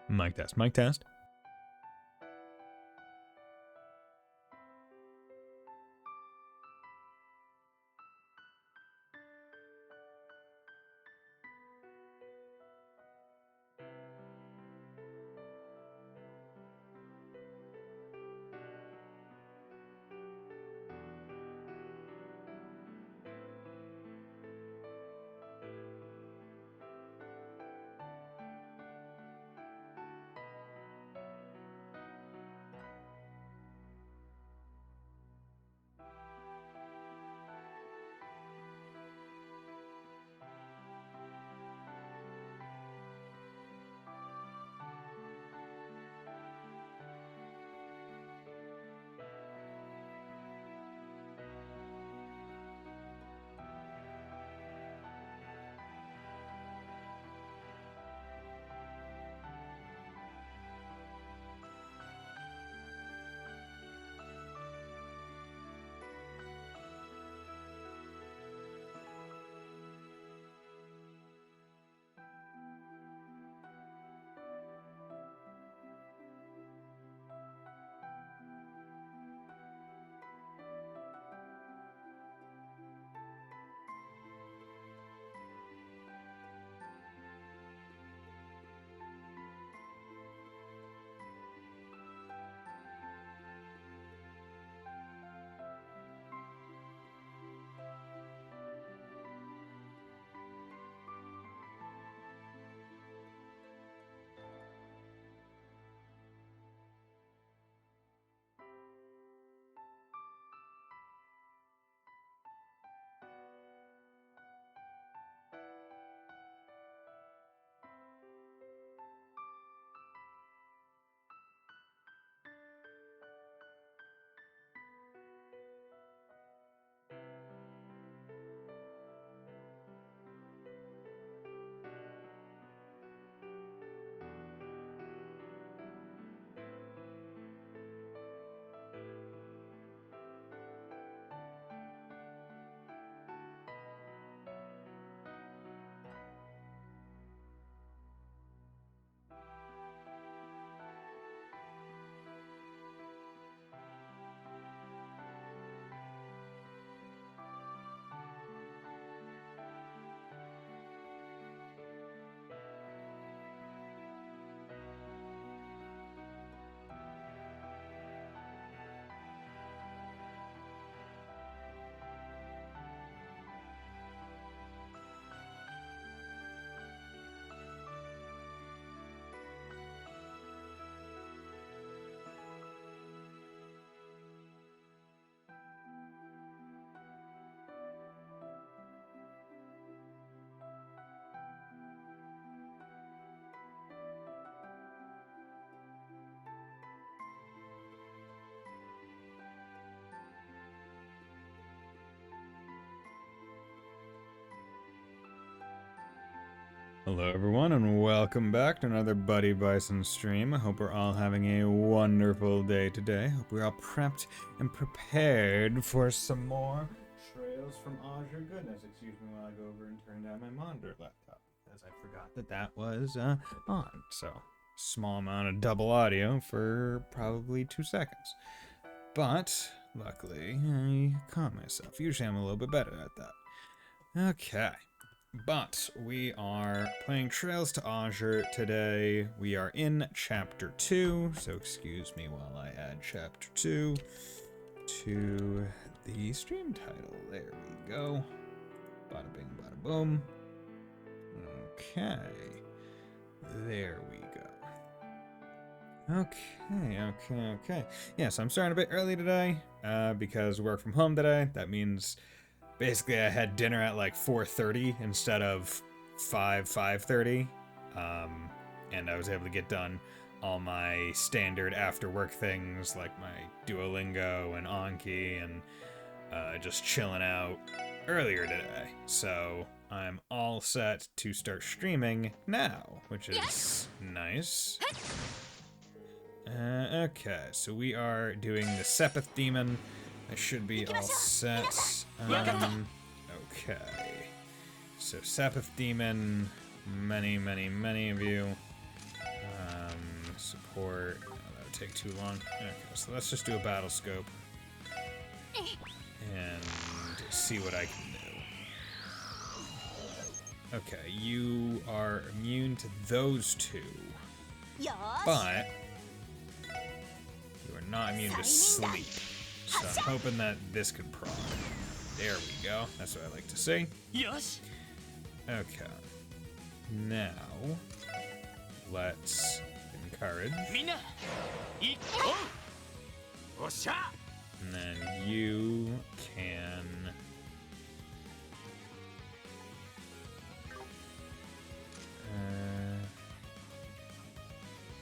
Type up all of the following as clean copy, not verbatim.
Mic test, mic test. Hello everyone and welcome back to another Buddy Bison stream. I hope we're all having a wonderful day today. Hope we're all prepped and prepared for some more trails from Azure goodness. Excuse me while I go over and turn down my monitor laptop because I forgot that was on. So, small amount of double audio for probably 2 seconds. But, luckily, I caught myself. Usually I'm a little bit better at that. Okay. But we are playing Trails to Azure today. We are in Chapter 2, so excuse me while I add Chapter 2 to the stream title. There we go. Bada bing, bada boom. Okay. There we go. Okay. Yeah, so I'm starting a bit early today because work from home today. That means basically I had dinner at like 4:30 instead of 5:30, and I was able to get done all my standard after work things like my Duolingo and Anki and just chilling out earlier today. So I'm all set to start streaming now, which is nice. Okay, so we are doing the Sepith Demon. I should be all set. Okay. So Sepith Demon, many of you. teleport. Oh, that would take too long. Okay, so let's just do a battle scope. And see what I can do. Okay, you are immune to those two. But you are not immune to sleep. So I'm hoping that this could proc. There we go. That's what I like to see. Okay. Now, let's encourage. And then you can...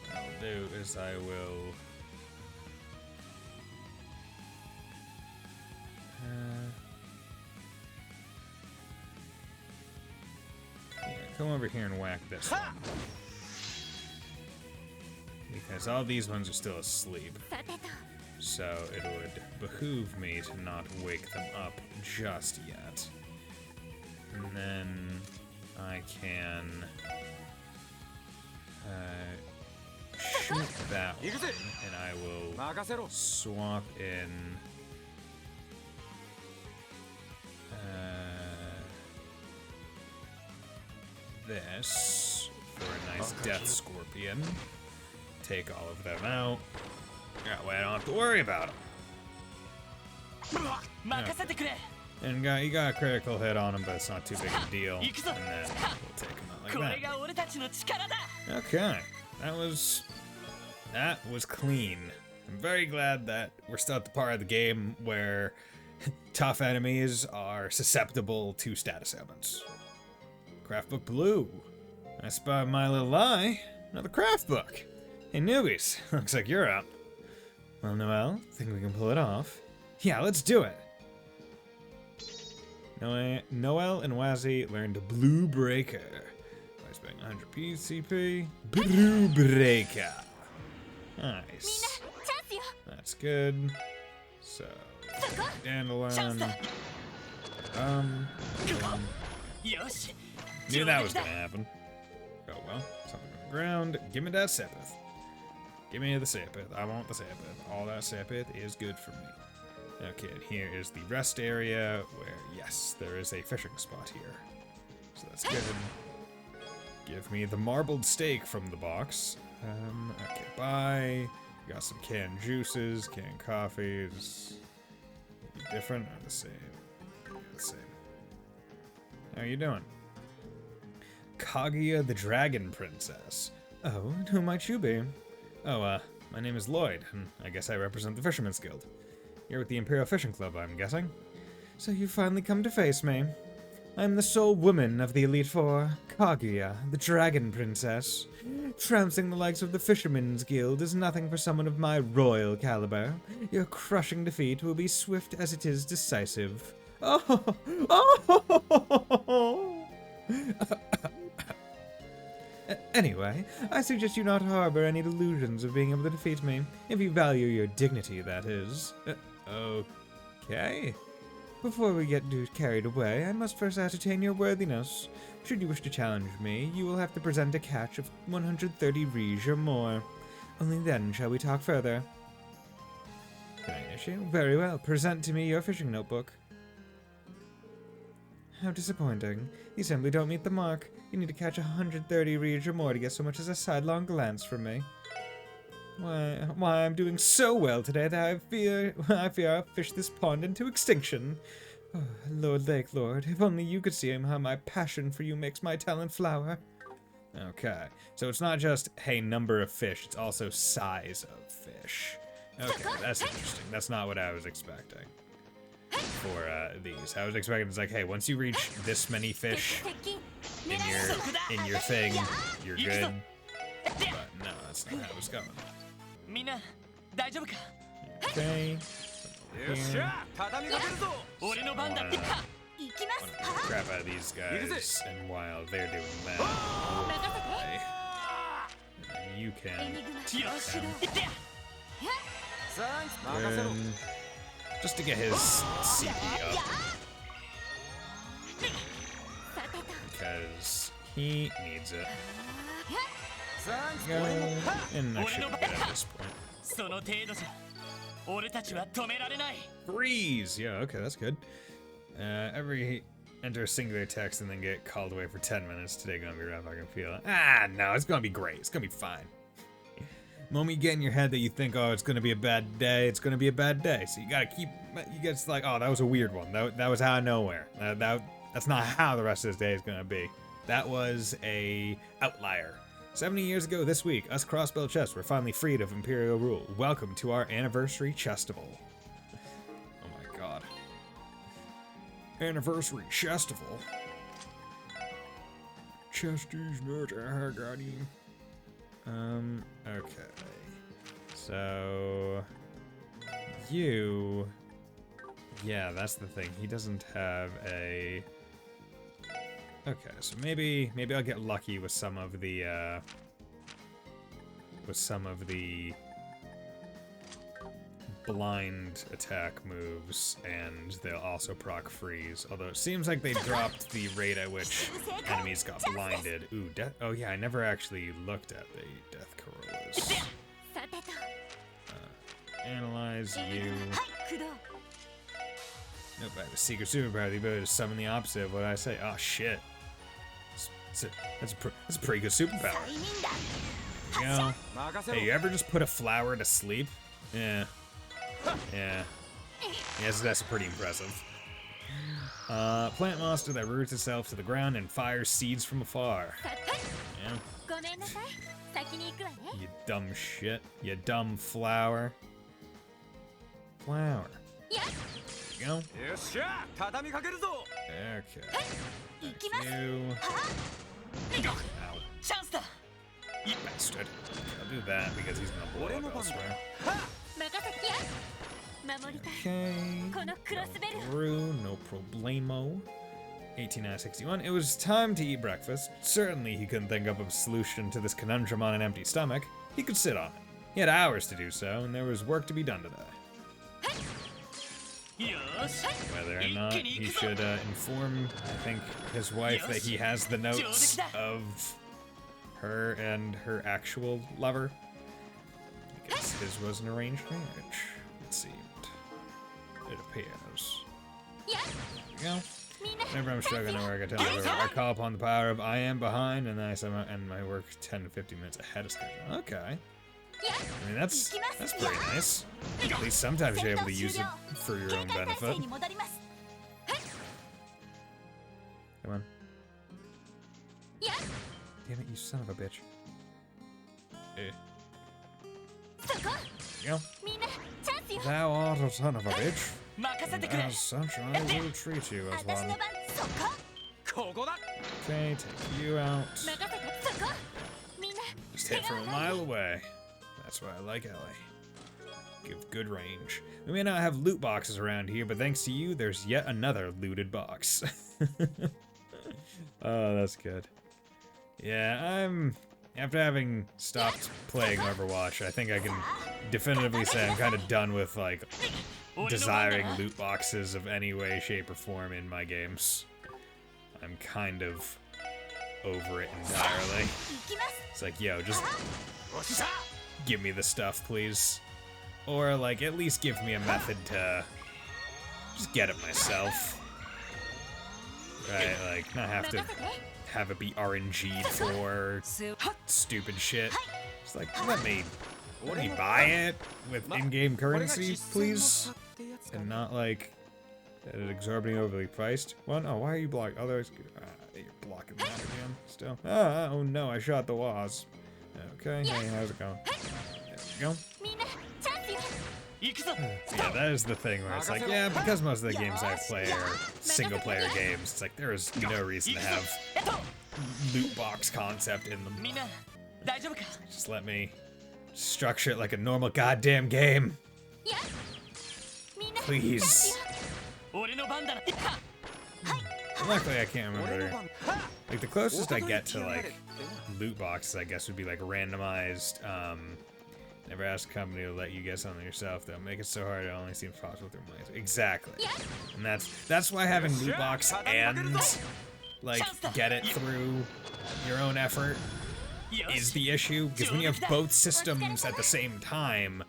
what I'll do is I will... come over here and whack this one. Because all these ones are still asleep. So it would behoove me to not wake them up just yet. And then I can shoot that one, and I will swap in this for a nice death scorpion. Take all of them out. That way I don't have to worry about them. Okay. And you got a critical hit on him, but it's not too big a deal. And then we'll take him out like that. Okay, that was clean. I'm very glad that we're still at the part of the game where tough enemies are susceptible to status ailments. Craft book blue. I spotted my little eye. Another craft book. Hey newbies, looks like you're up. Well, Noelle, think we can pull it off? Yeah, let's do it. Noelle and Wazzy learned Blue Breaker by spending 100 PCP. Blue Breaker. Nice. That's good. So, Dandelion. Knew that was gonna happen. Oh well, something on the ground. Give me that Sepith. Give me the Sepith. I want the Sepith. All that Sepith is good for me. Okay, and here is the rest area where, yes, there is a fishing spot here. So that's good. Give me the marbled steak from the box. Okay, bye. Got some canned juices, canned coffees. Different or the same? The same. How are you doing? Kaguya the Dragon Princess. Oh, and who might you be? Oh, my name is Lloyd, and I guess I represent the Fisherman's Guild. You're with the Imperial Fishing Club, I'm guessing? So you've finally come to face me. I'm the sole woman of the Elite Four, Kaguya, the Dragon Princess. Trouncing the likes of the Fisherman's Guild is nothing for someone of my royal caliber. Your crushing defeat will be swift as it is decisive. Oh! Anyway, I suggest you not harbor any delusions of being able to defeat me, if you value your dignity, that is. Okay. Before we get too carried away, I must first ascertain your worthiness. Should you wish to challenge me, you will have to present a catch of 130 Rige or more. Only then shall we talk further. Can I issue? Very well. Present to me your fishing notebook. How disappointing. You simply don't meet the mark. You need to catch 130 Rige or more to get so much as a sidelong glance from me. Why, I'm doing so well today that I fear I'll fish this pond into extinction. Oh, Lord Lake Lord, if only you could see how my passion for you makes my talent flower. Okay, so it's not just, hey, number of fish, it's also size of fish. Okay, that's interesting. That's not what I was expecting for these. I was expecting it's like, hey, once you reach this many fish in your thing, you're good. But no, that's not how it's going. Okay. Here. Crap out of these guys, and while they're doing that, you can. Just to get his CP up. Because he needs it. Go. And I should be good at this point. Freeze! Yeah, okay, that's good. Enter a singular text and then get called away for 10 minutes. Today gonna be rough, I can feel it. Ah, no, it's gonna be great. It's gonna be fine. The moment you get in your head that you think, oh, it's gonna be a bad day, it's gonna be a bad day. So you gotta like, oh, that was a weird one. That was out of nowhere. That's not how the rest of this day is gonna be. That was a outlier. 70 years ago this week, us crossbell chests were finally freed of Imperial rule. Welcome to our anniversary chestival. Oh my god. Anniversary chestival. Chesty's not a guardian. Okay. So you, yeah, that's the thing. He doesn't have a. Okay, so maybe I'll get lucky with some of the blind attack moves, and they'll also proc freeze. Although it seems like they dropped the rate at which enemies got blinded. Ooh, death. Oh yeah, I never actually looked at the death corollas. Analyze you. Nope, I have a secret superpower, the ability to summon the opposite of what I say. Oh shit. That's a pretty good superpower. There you go. Hey, you ever just put a flower to sleep? Yeah. Yeah. Yes, that's pretty impressive. Plant monster that roots itself to the ground and fires seeds from afar. Yeah. You dumb shit. You dumb flower. Flower. There you go. Okay. You. Ow. You bastard. I'll do that because he's gonna blow up elsewhere. Okay. Go through, no problemo. 18/61. It was time to eat breakfast. Certainly he couldn't think up a solution to this conundrum on an empty stomach. He could sit on it. He had hours to do so, and there was work to be done today. Whether or not he should inform, I think, his wife that he has the notes of her and her actual lover. I guess his was an arranged marriage, it seemed. It appears. There you go. Whenever I'm struggling at work, I tell my I call upon the power of I am behind, and then I somehow end my work 10 to 15 minutes ahead of schedule. Okay. I mean, that's pretty nice. At least sometimes you're able to use it for your own benefit. Come on. Damn it, you son of a bitch. There you go. Thou art a son of a bitch. And as such, I will treat you as one. Okay, take you out. Just hit from a mile away. That's why I like LA. Give good range. We may not have loot boxes around here, but thanks to you, there's yet another looted box. Oh, that's good. Yeah, after having stopped playing Overwatch, I think I can definitively say I'm kind of done with, like, desiring loot boxes of any way, shape, or form in my games. I'm kind of over it entirely. It's like, yo, just give me the stuff, please. Or, like, at least give me a method to just get it myself. Right, like, not have to have it be RNG'd for stupid shit. Just like, let me buy it with in-game currency, please? And not, like, at an exorbitant overly priced one. Oh, why are you blocking? Oh, there's... you're blocking that again, still. Oh no, I shot the wasp. Okay, hey, how's it going? There we go. Yeah, that is the thing where it's like, yeah, because most of the games I play are single-player games, it's like there is no reason to have loot box concept in them. Just let me structure it like a normal goddamn game. Please. Luckily, I can't remember. Like, the closest I get to, like, loot boxes, I guess, would be, like, randomized, never ask a company to let you get something yourself. They'll make it so hard it only seems possible through money. Exactly. And that's why having loot box and, like, get it through your own effort is the issue, because when you have both systems at the same time,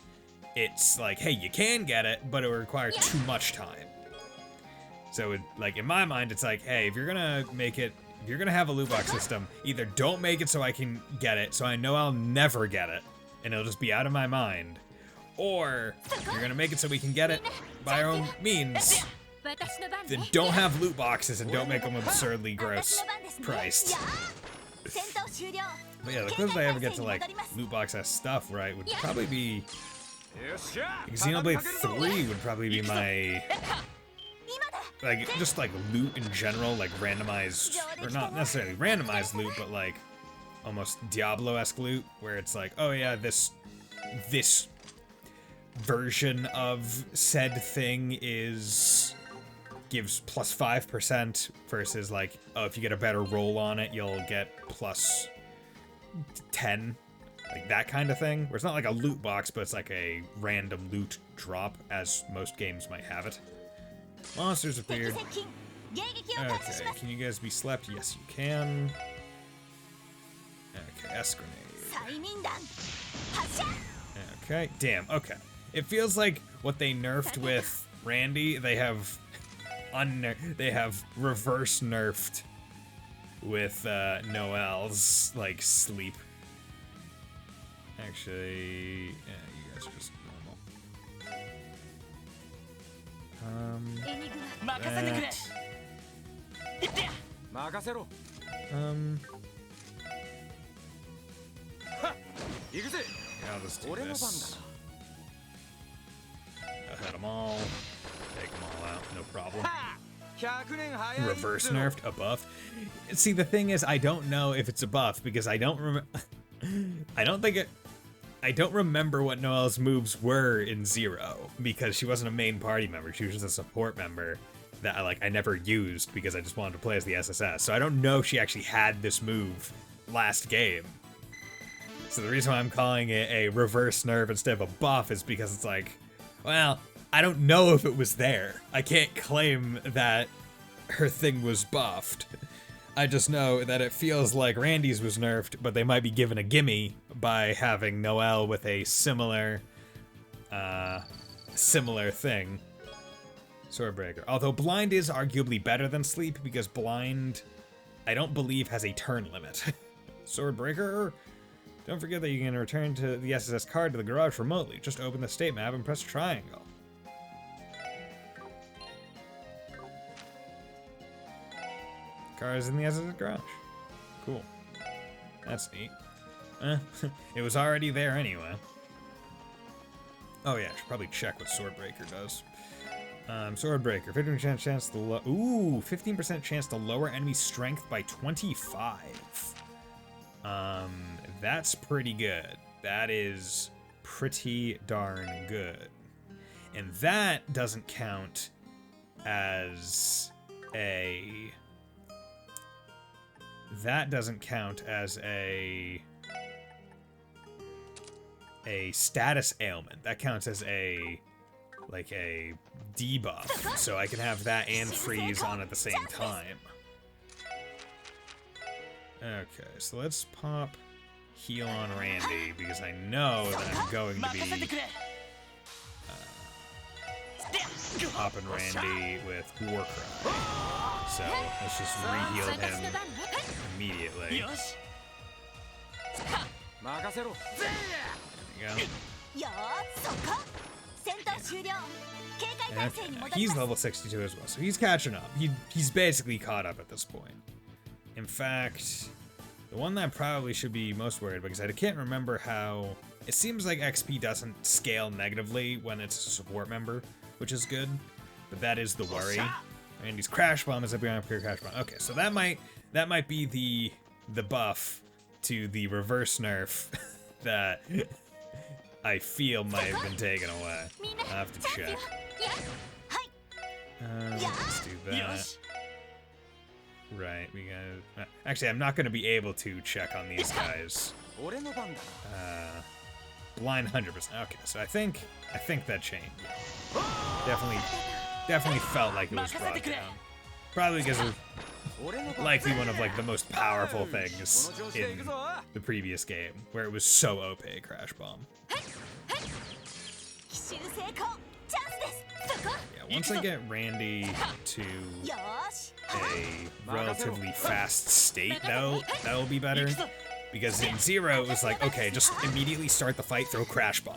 it's like, hey, you can get it, but it would require too much time. So, like, in my mind, it's like, hey, if you're gonna make it, if you're gonna have a loot box system, either don't make it so I can get it, so I know I'll never get it, and it'll just be out of my mind, or you're gonna make it so we can get it by our own means, then don't have loot boxes and don't make them absurdly gross priced. But yeah, the closest I ever get to, like, loot box-esque stuff, right, would probably be... Xenoblade 3 would probably be my... Like, just, like, loot in general, like, randomized... Or not necessarily randomized loot, but, like, almost Diablo-esque loot, where it's like, oh yeah, this version of said thing gives plus 5% versus, like, oh, if you get a better roll on it, you'll get plus 10, like that kind of thing, where it's not like a loot box, but it's like a random loot drop, as most games might have it. Monsters appeared. Okay, can you guys be slept? Yes, you can. Okay, S-grenade. Okay, damn, okay. It feels like what they nerfed with Randy, they have reverse nerfed with Noelle's, like, sleep. Actually, yeah, you guys are just yeah, I'll just do this. I had them all. Take them all out, no problem. Reverse nerfed, a buff. See, the thing is, I don't know if it's a buff because I don't remember. I don't remember what Noelle's moves were in Zero because she wasn't a main party member. She was just a support member that I never used because I just wanted to play as the SSS. So I don't know if she actually had this move last game. So the reason why I'm calling it a reverse nerf instead of a buff is because it's like, well, I don't know if it was there. I can't claim that her thing was buffed. I just know that it feels like Randy's was nerfed, but they might be given a gimme by having Noelle with a similar thing. Swordbreaker. Although Blind is arguably better than Sleep because Blind, I don't believe, has a turn limit. Swordbreaker. Don't forget that you can return to the SSS card to the garage remotely. Just open the state map and press triangle. Car is in the SSS garage. Cool. That's neat. It was already there anyway. Oh yeah, I should probably check what Swordbreaker does. Swordbreaker, 15% chance to 15% chance to lower enemy strength by 25. That's pretty good. That is pretty darn good. And that doesn't count as a... That doesn't count as a status ailment. That counts as a debuff. So I can have that and freeze on at the same time. Okay, so let's pop heal on Randy because I know that I'm going to be popping Randy with Warcry. So let's just re-heal him immediately. There we go. And he's level 62 as well, so he's catching up. He's basically caught up at this point. In fact, the one that probably should be most worried because I can't remember how... It seems like XP doesn't scale negatively when it's a support member, which is good, but that is the worry. Randy's Crash Bomb is up behind pure Crash Bomb. Okay, so that might be the buff to the reverse nerf that I feel might have been taken away. I'll have to check. Let's do that. Right, we got... Actually, I'm not going to be able to check on these guys. Blind 100%. Okay, so I think that changed. Definitely felt like it was brought down. Probably because of likely one of like the most powerful things in the previous game, where it was so OP Crash Bomb. Yeah, once I get Randy to a relatively fast state, though, that'll be better. Because in Zero, it was like, okay, just immediately start the fight, throw Crash Bomb.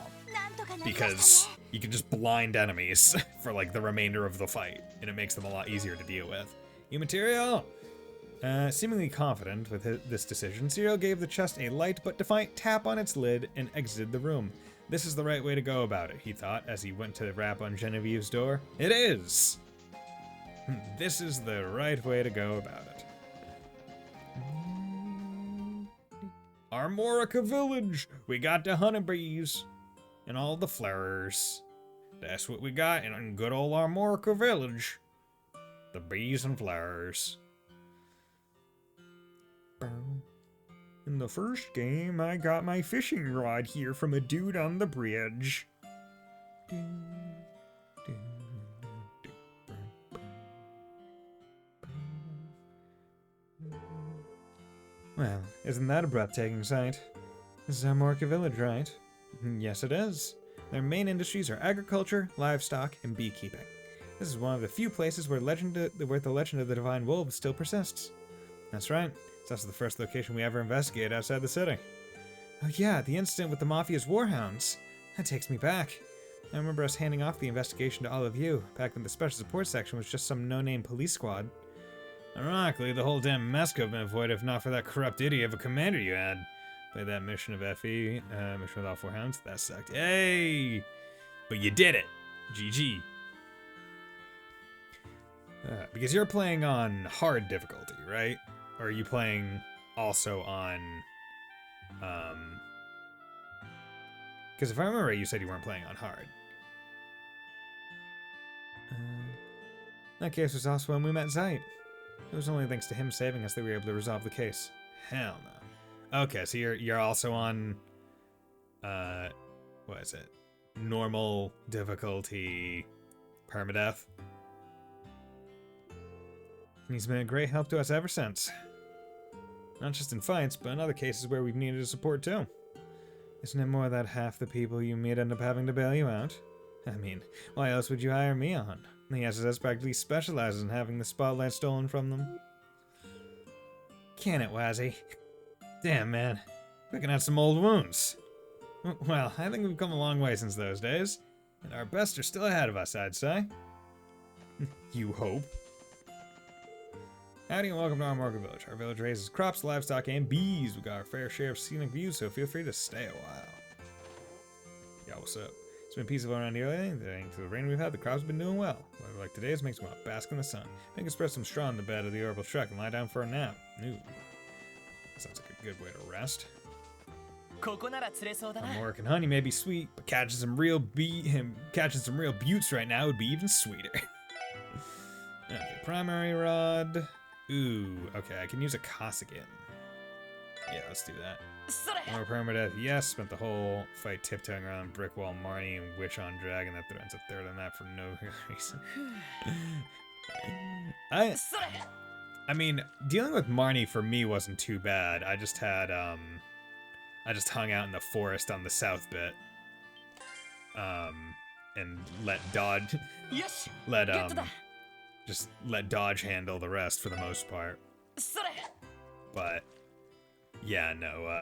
Because you can just blind enemies for like the remainder of the fight, and it makes them a lot easier to deal with. New material! Seemingly confident with this decision, Zero gave the chest a light but defiant tap on its lid and exited the room. This is the right way to go about it, he thought, as he went to rap on Genevieve's door. It is! This is the right way to go about it. Armorica Village! We got the honeybees and all the flowers. That's what we got in good old Armorica Village. The bees and flowers. In the first game, I got my fishing rod here from a dude on the bridge. Well, isn't that a breathtaking sight? This is Armorica Village, right? Yes, it is. Their main industries are agriculture, livestock, and beekeeping. This is one of the few places where the legend of the Divine Wolves still persists. That's right. It's also the first location we ever investigated outside the city. Oh yeah, the incident with the Mafia's warhounds. That takes me back. I remember us handing off the investigation to all of you, back when the special support section was just some no-name police squad. Ironically, the whole damn mess could have been avoided if not for that corrupt idiot of a commander you had. Played that mission of FE, mission with all four hounds. That sucked. Hey! But you did it! GG. Because you're playing on hard difficulty, right? Or are you playing also on, because if I remember right, you said you weren't playing on hard. That case was also when we met Zeit. It was only thanks to him saving us that we were able to resolve the case. Hell no. Okay, so you're also on, what is it? Normal difficulty permadeath. And he's been a great help to us ever since. Not just in fights, but in other cases where we've needed his support too. Isn't it more that half the people you meet end up having to bail you out? I mean, why else would you hire me on? The SSS practically specializes in having the spotlight stolen from them. Can it, Wazzy? Damn, man. Picking out some old wounds. Well, I think we've come a long way since those days. And our best are still ahead of us, I'd say. You hope. Howdy and welcome to Armorica Village. Our village raises crops, livestock, and bees. We got our fair share of scenic views, so feel free to stay a while. Yeah, what's up? It's been peaceful around here lately. Thanks to the rain we've had, the crops have been doing well. Weather like today's makes me want to bask in the sun. Make us spread some straw in the bed of the orbital truck and lie down for a nap. Ooh. Sounds like a good way to rest. Armorica honey may be sweet, but catching some real buttes right now would be even sweeter. Okay, primary rod. Ooh, okay, I can use a Cossigan. Yeah, let's do that. More permadeath, yes. Spent the whole fight tiptoeing around brick wall Marnie and Witch on Dragon. That ends up third on that for no reason. I mean, dealing with Marnie for me wasn't too bad. I just had, I just hung out in the forest on the south bit. And let Dodge, just let Dodge handle the rest for the most part. But, yeah, no,